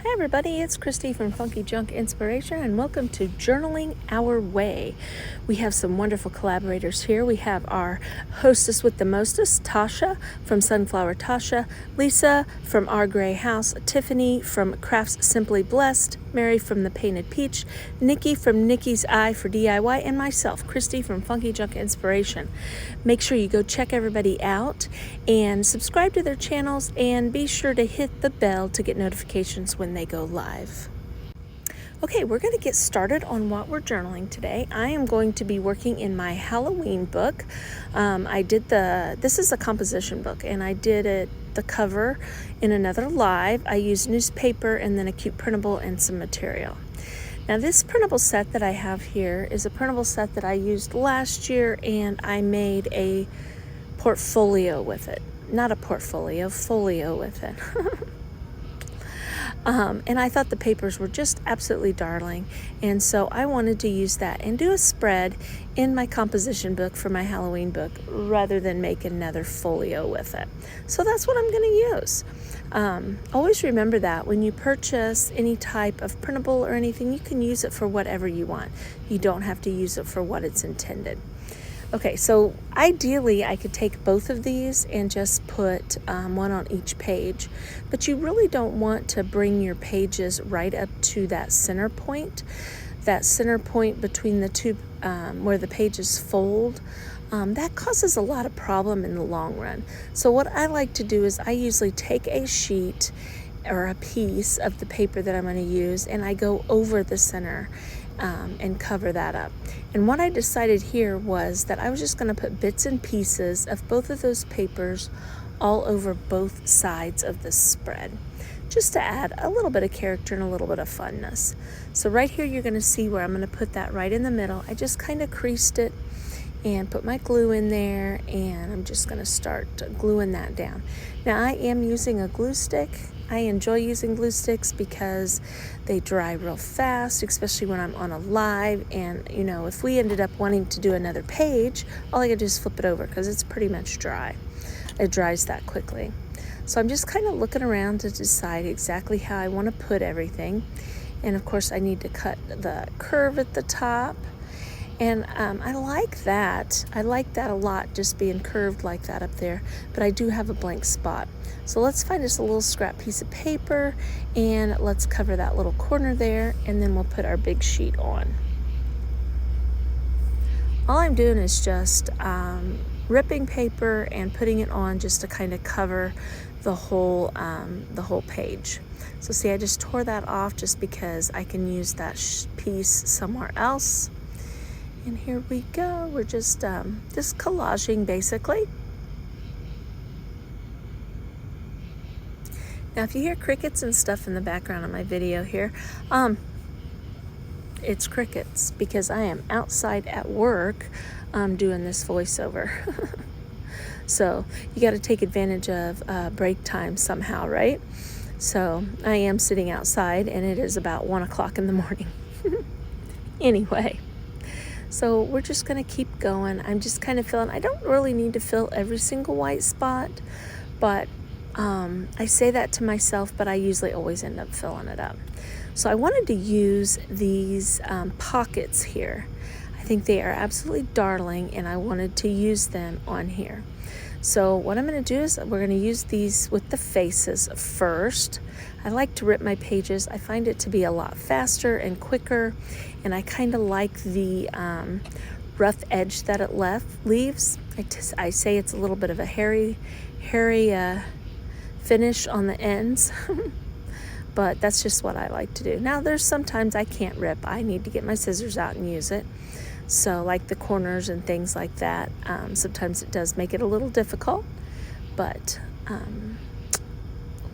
Hi everybody, it's Christy from Funky Junk Inspiration and welcome to Journaling Our Way. We have some wonderful collaborators here. We have our hostess with the mostest, Tasha from Sunflower Tasha, Lisa from Our Gray House, Tiffany from Crafts Simply Blessed, Mary from The Painted Peach, Nikki from Nikki's Eye for DIY, and myself, Christy from Funky Junk Inspiration. Make sure you go check everybody out and subscribe to their channels and be sure to hit the bell to get notifications when they go live. Okay, we're going to get started on what we're journaling today. I am going to be working in my Halloween book. This is a composition book, and I did the cover in another live. I used newspaper and then a cute printable and some material. Now this printable set that I have here is a printable set that I used last year, and I made a portfolio with it. Not a portfolio, folio with it. And I thought the papers were just absolutely darling, and so I wanted to use that and do a spread in my composition book for my Halloween book rather than make another folio with it. So that's what I'm going to use. Always remember that when you purchase any type of printable or anything, you can use it for whatever you want. You don't have to use it for what it's intended. Okay, so ideally I could take both of these and just put one on each page, but you really don't want to bring your pages right up to that center point between the two where the pages fold. That causes a lot of problem in the long run. So what I like to do is I usually take a sheet or a piece of the paper that I'm going to use and I go over the center and cover that up. And what I decided here was that I was just going to put bits and pieces of both of those papers all over both sides of the spread, just to add a little bit of character and a little bit of funness. So right here you're going to see where I'm going to put that right in the middle. I just kind of creased it and put my glue in there, and I'm just going to start gluing that down. Now I am using a glue stick. I enjoy using glue sticks because they dry real fast, especially when I'm on a live, and if we ended up wanting to do another page, all I could do is flip it over because it's pretty much dry. It dries that quickly. So I'm just kind of looking around to decide exactly how I want to put everything, and of course I need to cut the curve at the top. And I like that. I like that a lot, just being curved like that up there. But I do have a blank spot. So let's find us a little scrap piece of paper and let's cover that little corner there, and then we'll put our big sheet on. All I'm doing is just ripping paper and putting it on just to kind of cover the whole page. So see, I just tore that off just because I can use that piece somewhere else. And here we go. We're just collaging basically. Now if you hear crickets and stuff in the background of my video here, it's crickets because I am outside at work doing this voiceover. So you got to take advantage of break time somehow, right? So I am sitting outside and it is about 1 o'clock in the morning. Anyway. So we're just going to keep going. I'm just kind of feeling, I don't really need to fill every single white spot, but I say that to myself, but I usually always end up filling it up. So I wanted to use these pockets here. I think they are absolutely darling, and I wanted to use them on here. So what I'm going to do is we're going to use these with the faces first. I like to rip my pages. I find it to be a lot faster and quicker, and I kind of like the rough edge that it leaves. I say it's a little bit of a hairy finish on the ends, but that's just what I like to do. Now there's sometimes I can't rip. I need to get my scissors out and use it. So like the corners and things like that, sometimes it does make it a little difficult, but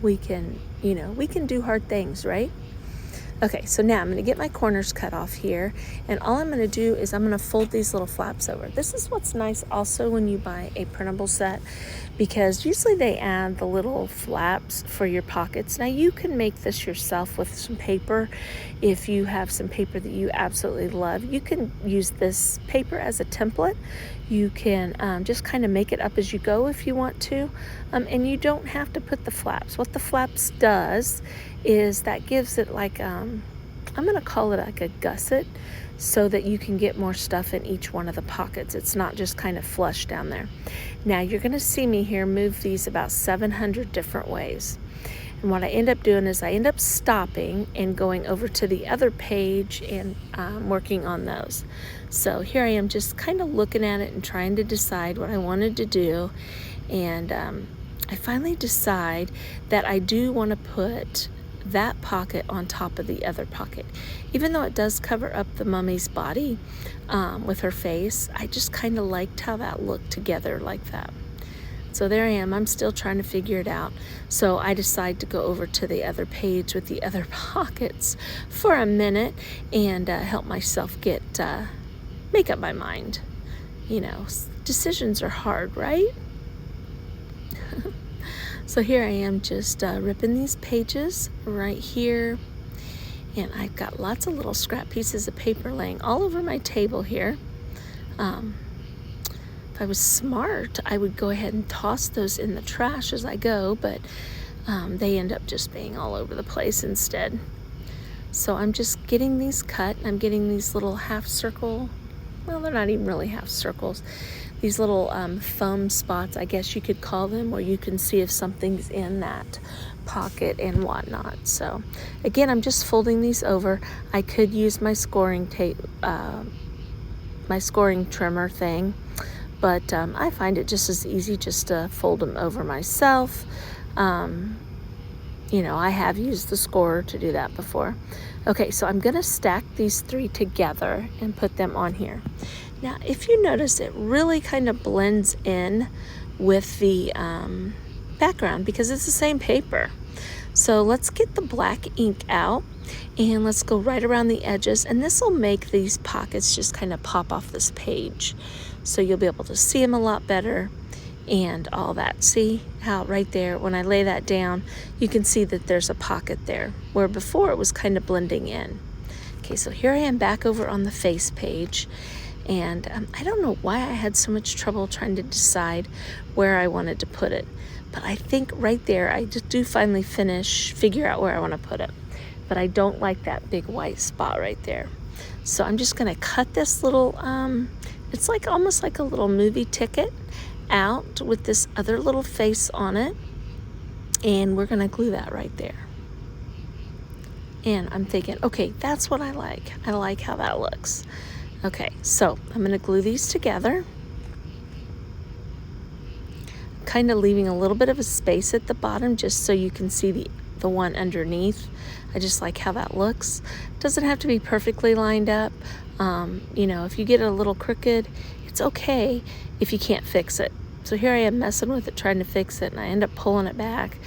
we can do hard things, right? Okay, so now I'm going to get my corners cut off here, and all I'm going to do is I'm going to fold these little flaps over. This is what's nice also when you buy a printable set, because usually they add the little flaps for your pockets. Now you can make this yourself with some paper. If you have some paper that you absolutely love, you can use this paper as a template. You can just kind of make it up as you go if you want to, and you don't have to put the flaps. What the flaps does is that gives it like, I'm going to call it like a gusset, so that you can get more stuff in each one of the pockets. It's not just kind of flush down there. Now you're going to see me here move these about 700 different ways. And what I end up doing is I end up stopping and going over to the other page and working on those. So here I am just kind of looking at it and trying to decide what I wanted to do. And I finally decide that I do want to put that pocket on top of the other pocket. Even though it does cover up the mummy's body with her face, I just kind of liked how that looked together like that. So there I am, I'm still trying to figure it out. So I decide to go over to the other page with the other pockets for a minute and help myself make up my mind. You know, decisions are hard, right? So here I am just ripping these pages right here. And I've got lots of little scrap pieces of paper laying all over my table here. If I was smart, I would go ahead and toss those in the trash as I go, but they end up just being all over the place instead. So I'm just getting these cut. I'm getting these little half circle, well, they're not even really half circles, these little foam spots, I guess you could call them, where you can see if something's in that pocket and whatnot. So again, I'm just folding these over. I could use my scoring tape, my scoring trimmer thing, but I find it just as easy just to fold them over myself. You know, I have used the scorer to do that before. Okay, so I'm gonna stack these three together and put them on here. Now, if you notice, it really kind of blends in with the background because it's the same paper. So let's get the black ink out and let's go right around the edges, and this will make these pockets just kind of pop off this page. So you'll be able to see them a lot better and all that. See how right there, when I lay that down, you can see that there's a pocket there, where before it was kind of blending in. Okay, so here I am back over on the face page. And I don't know why I had so much trouble trying to decide where I wanted to put it. But I think right there, I just do finally figure out where I want to put it. But I don't like that big white spot right there. So I'm just going to cut this little, it's like almost like a little movie ticket out with this other little face on it. And we're going to glue that right there. And I'm thinking, okay, that's what I like. I like how that looks. Okay, so I'm going to glue these together, kind of leaving a little bit of a space at the bottom just so you can see the one underneath. I just like how that looks. Doesn't have to be perfectly lined up. You know, if you get it a little crooked, it's okay if you can't fix it. So here I am messing with it, trying to fix it, and I end up pulling it back.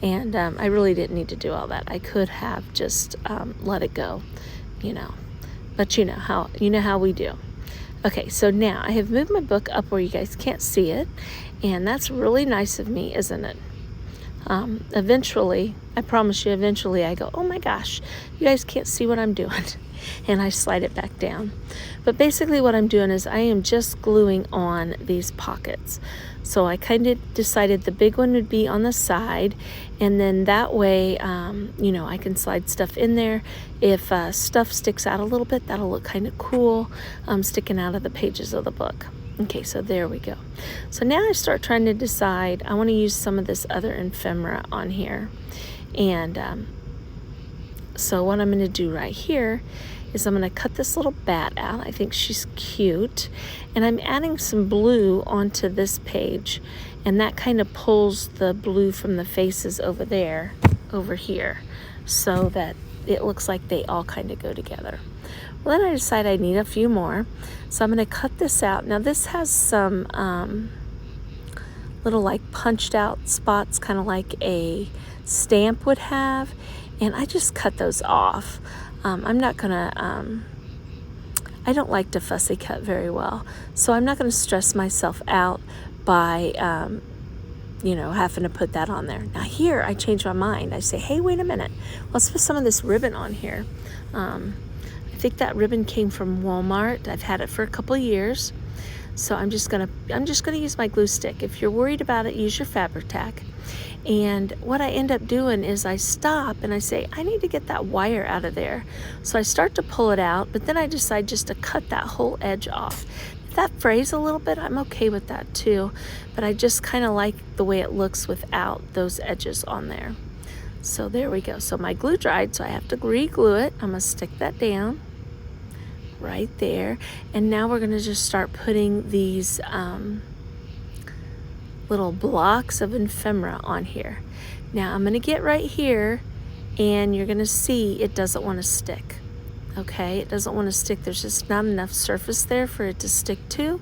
And I really didn't need to do all that. I could have just let it go, you know. But you know how we do. Okay, so now I have moved my book up where you guys can't see it, and that's really nice of me, isn't it? Eventually, I promise you, eventually I go, oh my gosh, you guys can't see what I'm doing. And I slide it back down. But basically what I'm doing is I am just gluing on these pockets. So I kind of decided the big one would be on the side, and then that way, you know, I can slide stuff in there. If stuff sticks out a little bit, that'll look kind of cool, sticking out of the pages of the book. Okay, so there we go. So now I start trying to decide, I want to use some of this other ephemera on here. And so what I'm going to do right here is I'm going to cut this little bat out. I think she's cute. And I'm adding some blue onto this page. And that kind of pulls the blue from the faces over there, over here, so that it looks like they all kind of go together. Well, then I decide I need a few more. So I'm going to cut this out. Now this has some little like punched out spots, kind of like a stamp would have. And I just cut those off. I'm not going to, I don't like to fussy cut very well. So I'm not going to stress myself out by, you know, having to put that on there. Now here I change my mind. I say, hey, wait a minute. Let's put some of this ribbon on here. I think that ribbon came from Walmart. I've had it for a couple of years. So I'm just gonna use my glue stick. If you're worried about it, use your Fabri-Tac. And what I end up doing is I stop and I say, I need to get that wire out of there. So I start to pull it out, but then I decide just to cut that whole edge off. If that frays a little bit, I'm okay with that too, but I just kind of like the way it looks without those edges on there. So there we go. So my glue dried, so I have to re-glue it. I'm gonna stick that down right there. And now we're gonna just start putting these little blocks of ephemera on here. Now I'm gonna get right here and you're gonna see it doesn't wanna stick. Okay, it doesn't wanna stick. There's just not enough surface there for it to stick to.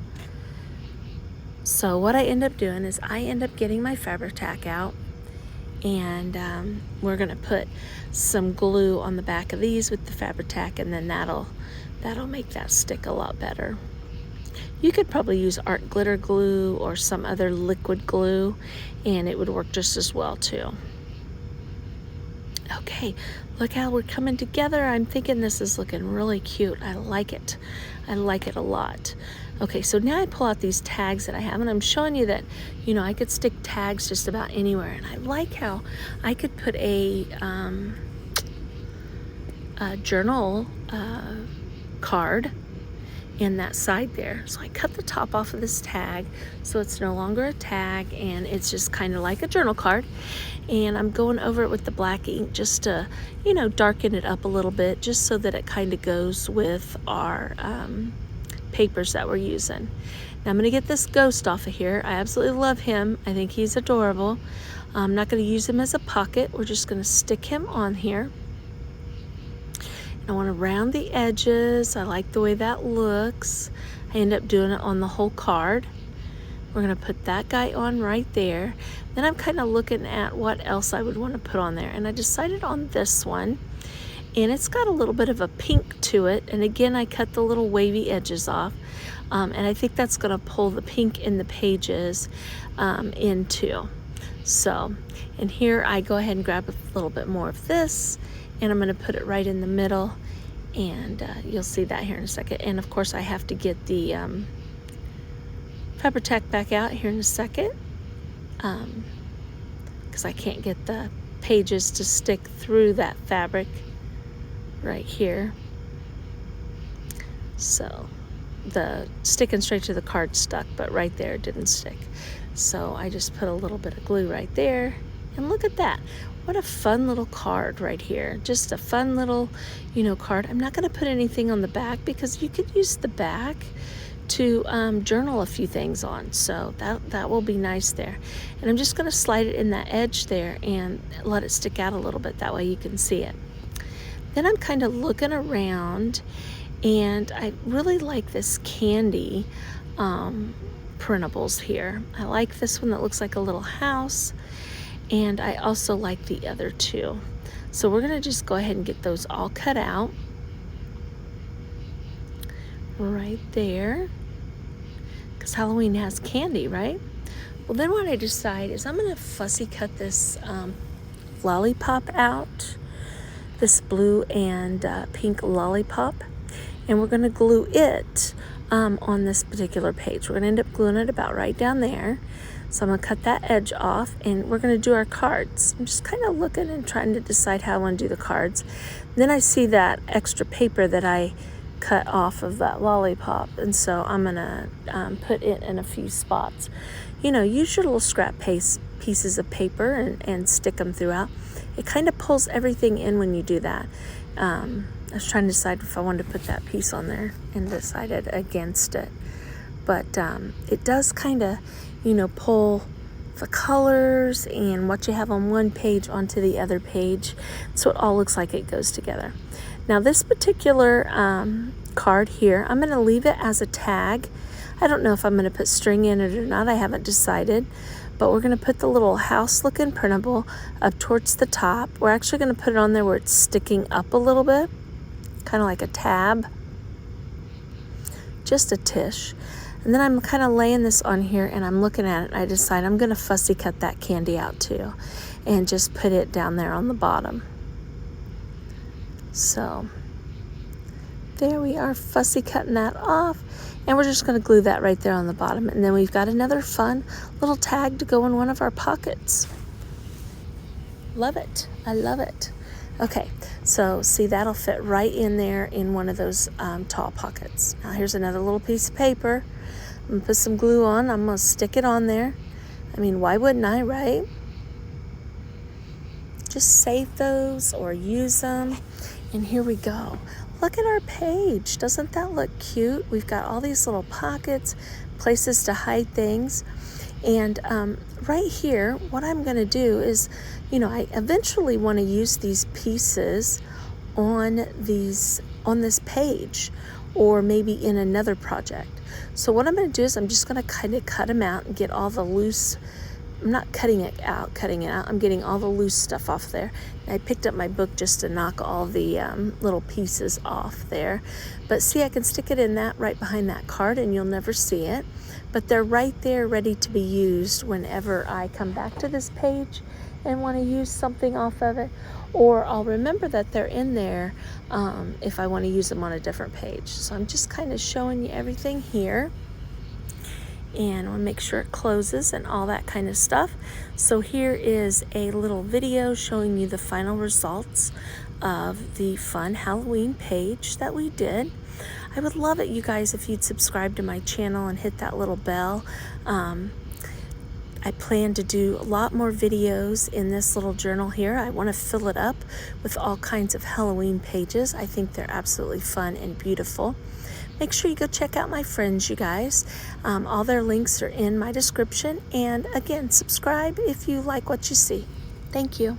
So what I end up doing is I end up getting my Fabri-Tac out, and we're gonna put some glue on the back of these with the Fabri-Tac, and then that'll make that stick a lot better. You could probably use art glitter glue or some other liquid glue, and it would work just as well too. Okay, look how we're coming together. I'm thinking this is looking really cute. I like it. I like it a lot. Okay, so now I pull out these tags that I have, and I'm showing you that, you know, I could stick tags just about anywhere. And I like how I could put a journal card in that side there. So I cut the top off of this tag so it's no longer a tag, and it's just kind of like a journal card. And I'm going over it with the black ink just to, you know, darken it up a little bit, just so that it kind of goes with our papers that we're using. Now I'm going to get this ghost off of here. I absolutely love him. I think he's adorable. I'm not going to use him as a pocket. We're just going to stick him on here. I want to round the edges. I like the way that looks. I end up doing it on the whole card. We're going to put that guy on right there. Then I'm kind of looking at what else I would want to put on there. And I decided on this one. And it's got a little bit of a pink to it. And again, I cut the little wavy edges off. And I think that's going to pull the pink in the pages into. So, and here I go ahead and grab a little bit more of this, and I'm going to put it right in the middle, and you'll see that here in a second. And of course I have to get the Fabri-Tac back out here in a second, because I can't get the pages to stick through that fabric right here. So the sticking straight to the card stuck, but right there it didn't stick. So I just put a little bit of glue right there, and look at that. What a fun little card right here. Just a fun little, you know, card. I'm not going to put anything on the back because you could use the back to journal a few things on. So that will be nice there. And I'm just going to slide it in that edge there and let it stick out a little bit. That way you can see it. Then I'm kind of looking around, and I really like this candy printables here. I like this one that looks like a little house. And I also like the other two. So we're gonna just go ahead and get those all cut out. Right there. Because Halloween has candy, right? Well, then what I decide is I'm gonna fussy cut this lollipop out. This blue and pink lollipop. And we're gonna glue it on this particular page. We're gonna end up gluing it about right down there. So I'm going to cut that edge off, and we're going to do our cards. I'm just kind of looking and trying to decide how I want to do the cards. Then I see that extra paper that I cut off of that lollipop, and so I'm going to put it in a few spots. You know, use your little scrap pieces of paper and stick them throughout. It kind of pulls everything in when you do that. I was trying to decide if I wanted to put that piece on there and decided against it. But it does kind of, you know, pull the colors and what you have on one page onto the other page, so it all looks like it goes together. Now this particular card here, I'm going to leave it as a tag. I don't know if I'm going to put string in it or not. I haven't decided, but we're going to put the little house looking printable up towards the top. We're actually going to put it on there where it's sticking up a little bit, kind of like a tab, just a tish. And then I'm kind of laying this on here, and I'm looking at it, and I decide I'm going to fussy cut that candy out too, and just put it down there on the bottom. So There we are, fussy cutting that off. And we're just going to glue that right there on the bottom. And then we've got another fun little tag to go in one of our pockets. Love it. I love it. Okay, so see, that'll fit right in there in one of those tall pockets. Now here's another little piece of paper. I'm going to put some glue on. I'm going to stick it on there. I mean, why wouldn't I, right? Just save those or use them. And here we go. Look at our page. Doesn't that look cute? We've got all these little pockets, places to hide things. And right here, what I'm going to do is, I eventually want to use these pieces on this page, or maybe in another project. So what I'm going to do is I'm just going to kind of cut them out and get all the loose. I'm not cutting it out. I'm getting all the loose stuff off there. And I picked up my book just to knock all the little pieces off there. But see, I can stick it in that right behind that card and you'll never see it. But they're right there ready to be used whenever I come back to this page and want to use something off of it. Or I'll remember that they're in there if I want to use them on a different page. So I'm just kind of showing you everything here. And I'll make sure it closes and all that kind of stuff. So here is a little video showing you the final results of the fun Halloween page that we did. I would love it, you guys, if you'd subscribe to my channel and hit that little bell. I plan to do a lot more videos in this little journal here. I want to fill it up with all kinds of Halloween pages. I think they're absolutely fun and beautiful. Make sure you go check out my friends, you guys. All their links are in my description. And again, subscribe if you like what you see. Thank you.